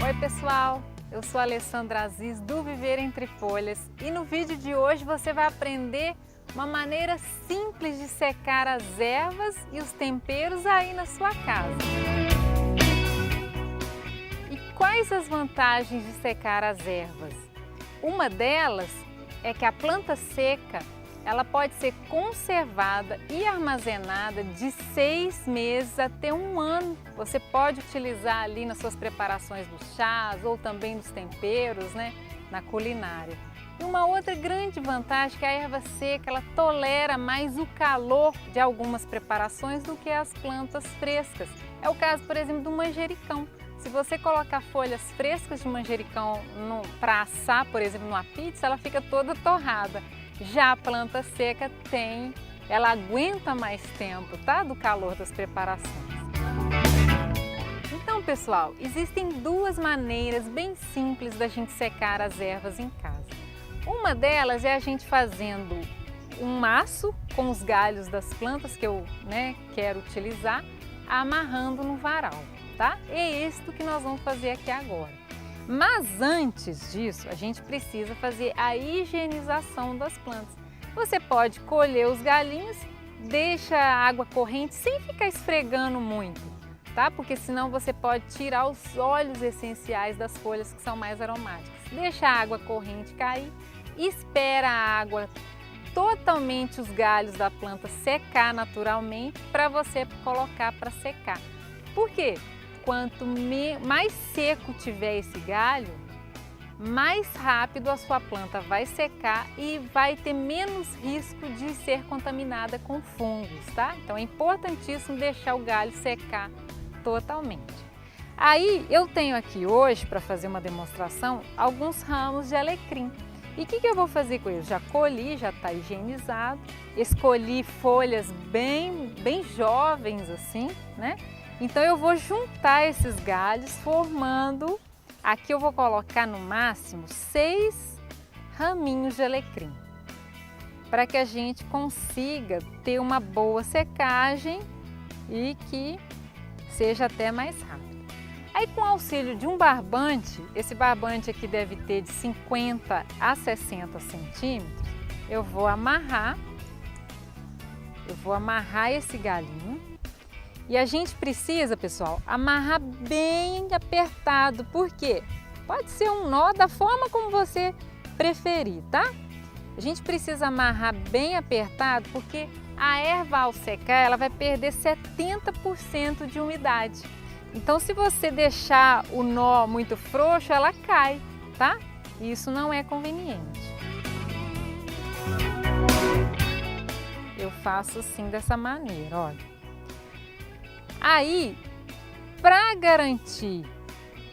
Oi pessoal, eu sou a Alessandra Aziz do Viver Entre Folhas e no vídeo de hoje você vai aprender uma maneira simples de secar as ervas e os temperos aí na sua casa. E quais as vantagens de secar as ervas? Uma delas é que a planta seca ela pode ser conservada e armazenada de 6 meses até 1 ano. Você pode utilizar ali nas suas preparações dos chás ou também dos temperos, né, na culinária. E uma outra grande vantagem é que a erva seca ela tolera mais o calor de algumas preparações do que as plantas frescas. É o caso, por exemplo, do manjericão. Se você colocar folhas frescas de manjericão para assar, por exemplo, numa pizza, ela fica toda torrada. Já a planta seca ela aguenta mais tempo, tá? Do calor das preparações. Então, pessoal, existem 2 maneiras bem simples da gente secar as ervas em casa. Uma delas é a gente fazendo um maço com os galhos das plantas que eu quero utilizar, amarrando no varal, tá? É isto que nós vamos fazer aqui agora. Mas antes disso, a gente precisa fazer a higienização das plantas. Você pode colher os galinhos, deixa a água corrente sem ficar esfregando muito, tá? Porque senão você pode tirar os óleos essenciais das folhas que são mais aromáticas. Deixa a água corrente cair, espera a água totalmente os galhos da planta secar naturalmente para você colocar para secar. Por quê? Quanto mais seco tiver esse galho, mais rápido a sua planta vai secar e vai ter menos risco de ser contaminada com fungos, tá? Então é importantíssimo deixar o galho secar totalmente. Aí eu tenho aqui hoje, para fazer uma demonstração, alguns ramos de alecrim. E o que eu vou fazer com eles? Já colhi, já está higienizado, escolhi folhas bem jovens assim, né? Então eu vou juntar esses galhos formando, aqui eu vou colocar no máximo 6 raminhos de alecrim, para que a gente consiga ter uma boa secagem e que seja até mais rápido. Aí com o auxílio de um barbante, esse barbante aqui deve ter de 50 a 60 centímetros, eu vou amarrar esse galinho. E a gente precisa, pessoal, amarrar bem apertado, porque pode ser um nó da forma como você preferir, tá? A gente precisa amarrar bem apertado, porque a erva ao secar, ela vai perder 70% de umidade. Então, se você deixar o nó muito frouxo, ela cai, tá? E isso não é conveniente. Eu faço assim, dessa maneira, olha. Aí, para garantir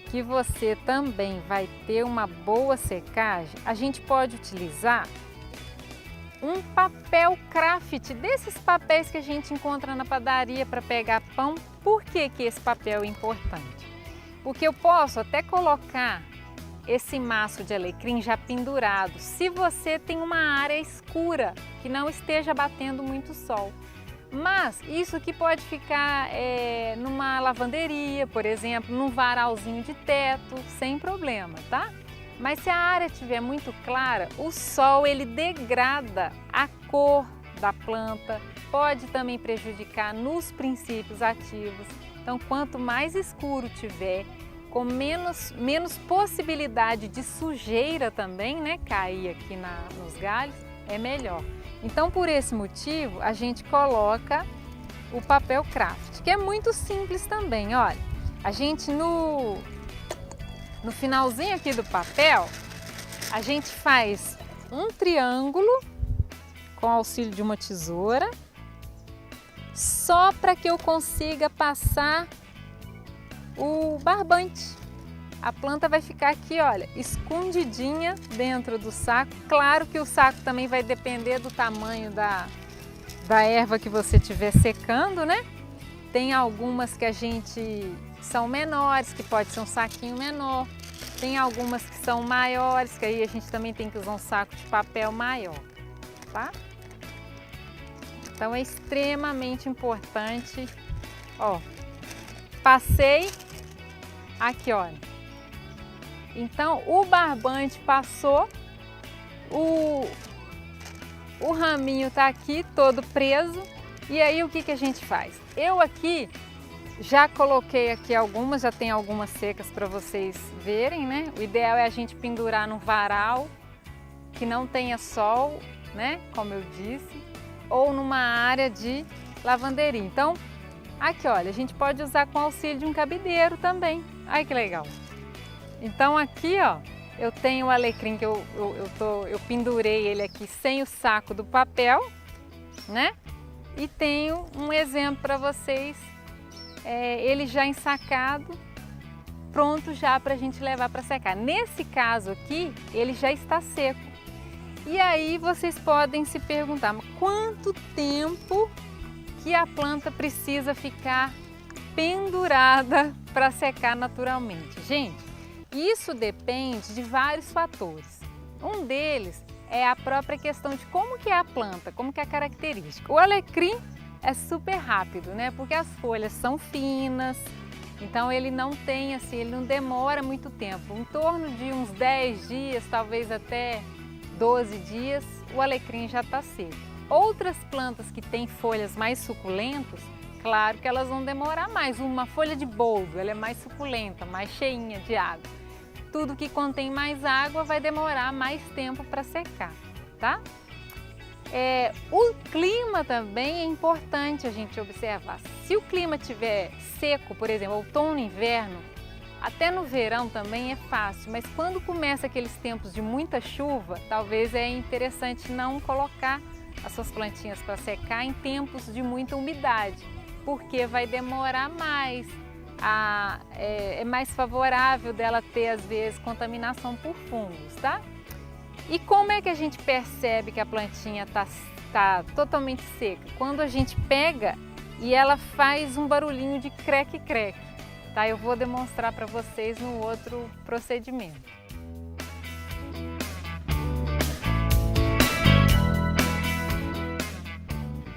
que você também vai ter uma boa secagem, a gente pode utilizar um papel craft, desses papéis que a gente encontra na padaria para pegar pão. Por que esse papel é importante? Porque eu posso até colocar esse maço de alecrim já pendurado, se você tem uma área escura, que não esteja batendo muito sol. Mas isso aqui pode ficar numa lavanderia, por exemplo, num varalzinho de teto, sem problema, tá? Mas se a área estiver muito clara, o sol ele degrada a cor da planta, pode também prejudicar nos princípios ativos. Então, quanto mais escuro tiver, com menos possibilidade de sujeira também, né, cair aqui nos galhos, é melhor. Então, por esse motivo, a gente coloca o papel craft, que é muito simples também, olha. A gente, no finalzinho aqui do papel, a gente faz um triângulo com auxílio de uma tesoura, só para que eu consiga passar o barbante. A planta vai ficar aqui, olha, escondidinha dentro do saco. Claro que o saco também vai depender do tamanho da erva que você estiver secando, né? Tem algumas que são menores, que pode ser um saquinho menor. Tem algumas que são maiores, que aí a gente também tem que usar um saco de papel maior, tá? Então é extremamente importante. Ó, passei aqui, olha. Então o barbante passou, o raminho tá aqui todo preso. E aí o que a gente faz? Eu aqui já coloquei aqui algumas, já tem algumas secas para vocês verem, né? O ideal é a gente pendurar num varal que não tenha sol, né? Como eu disse, ou numa área de lavanderia. Então, aqui olha, a gente pode usar com auxílio de um cabideiro também. Ai que legal! Então aqui ó, eu tenho o alecrim que eu pendurei ele aqui sem o saco do papel, né? E tenho um exemplo para vocês, ele já ensacado, pronto já para a gente levar para secar. Nesse caso aqui, ele já está seco. E aí vocês podem se perguntar, mas quanto tempo que a planta precisa ficar pendurada para secar naturalmente? Gente, isso depende de vários fatores. Um deles é a própria questão de como que é a planta, como que é a característica. O alecrim é super rápido, né? Porque as folhas são finas, então ele não tem assim, ele não demora muito tempo. Em torno de uns 10 dias, talvez até 12 dias, o alecrim já está seco. Outras plantas que têm folhas mais suculentas, claro que elas vão demorar mais. Uma folha de boldo, ela é mais suculenta, mais cheinha de água. Tudo que contém mais água vai demorar mais tempo para secar, tá? O clima também é importante a gente observar. Se o clima estiver seco, por exemplo, outono e inverno, até no verão também é fácil, mas quando começa aqueles tempos de muita chuva, talvez é interessante não colocar as suas plantinhas para secar em tempos de muita umidade, porque vai demorar mais. É mais favorável dela ter, às vezes, contaminação por fungos, tá? E como é que a gente percebe que a plantinha tá totalmente seca? Quando a gente pega e ela faz um barulhinho de creque-creque, tá? Eu vou demonstrar para vocês no outro procedimento.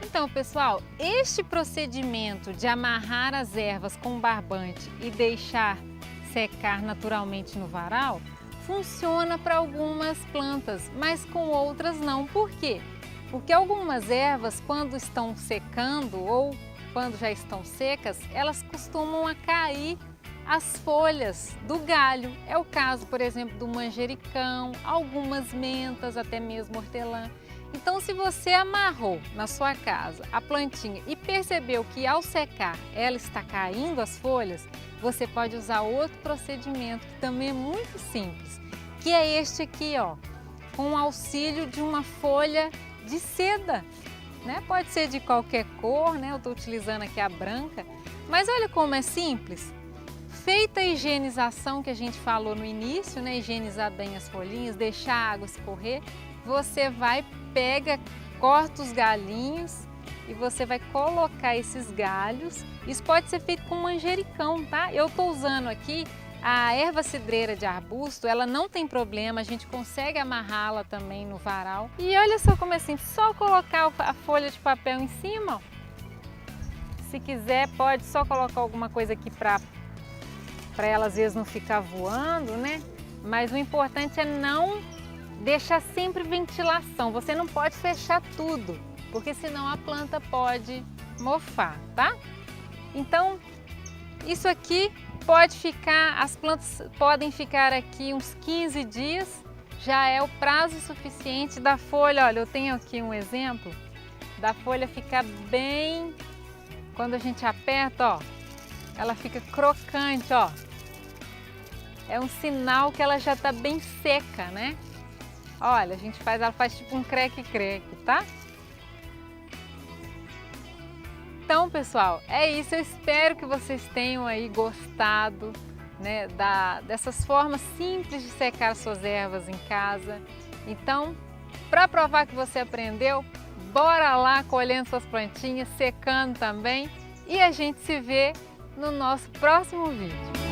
Então, pessoal, este procedimento de amarrar as ervas com barbante e deixar secar naturalmente no varal funciona para algumas plantas, mas com outras não. Por quê? Porque algumas ervas, quando estão secando ou quando já estão secas, elas costumam a cair as folhas do galho. É o caso, por exemplo, do manjericão, algumas mentas, até mesmo hortelã. Então, se você amarrou na sua casa a plantinha e percebeu que ao secar ela está caindo as folhas, você pode usar outro procedimento que também é muito simples, que é este aqui, ó, com o auxílio de uma folha de seda, né? Pode ser de qualquer cor, né? Eu estou utilizando aqui a branca, mas olha como é simples. Feita a higienização que a gente falou no início, né? Higienizar bem as folhinhas, deixar a água escorrer, você vai, pega, corta os galinhos e você vai colocar esses galhos. Isso pode ser feito com manjericão, tá? Eu estou usando aqui a erva cidreira de arbusto, ela não tem problema, a gente consegue amarrá-la também no varal. E olha só como é simples, só colocar a folha de papel em cima, ó. Se quiser, pode só colocar alguma coisa aqui para ela às vezes não ficar voando, né? Mas o importante é não deixar sempre ventilação, você não pode fechar tudo, porque senão a planta pode mofar, tá? Então, isso aqui pode ficar, as plantas podem ficar aqui uns 15 dias, já é o prazo suficiente da folha. Olha, eu tenho aqui um exemplo da folha ficar bem, quando a gente aperta, ó, ela fica crocante, ó. É um sinal que ela já está bem seca, né? Olha, a gente ela faz tipo um creque-creque, tá? Então, pessoal, é isso. Eu espero que vocês tenham aí gostado, né, dessas formas simples de secar suas ervas em casa. Então, para provar que você aprendeu, bora lá colhendo suas plantinhas, secando também, e a gente se vê no nosso próximo vídeo.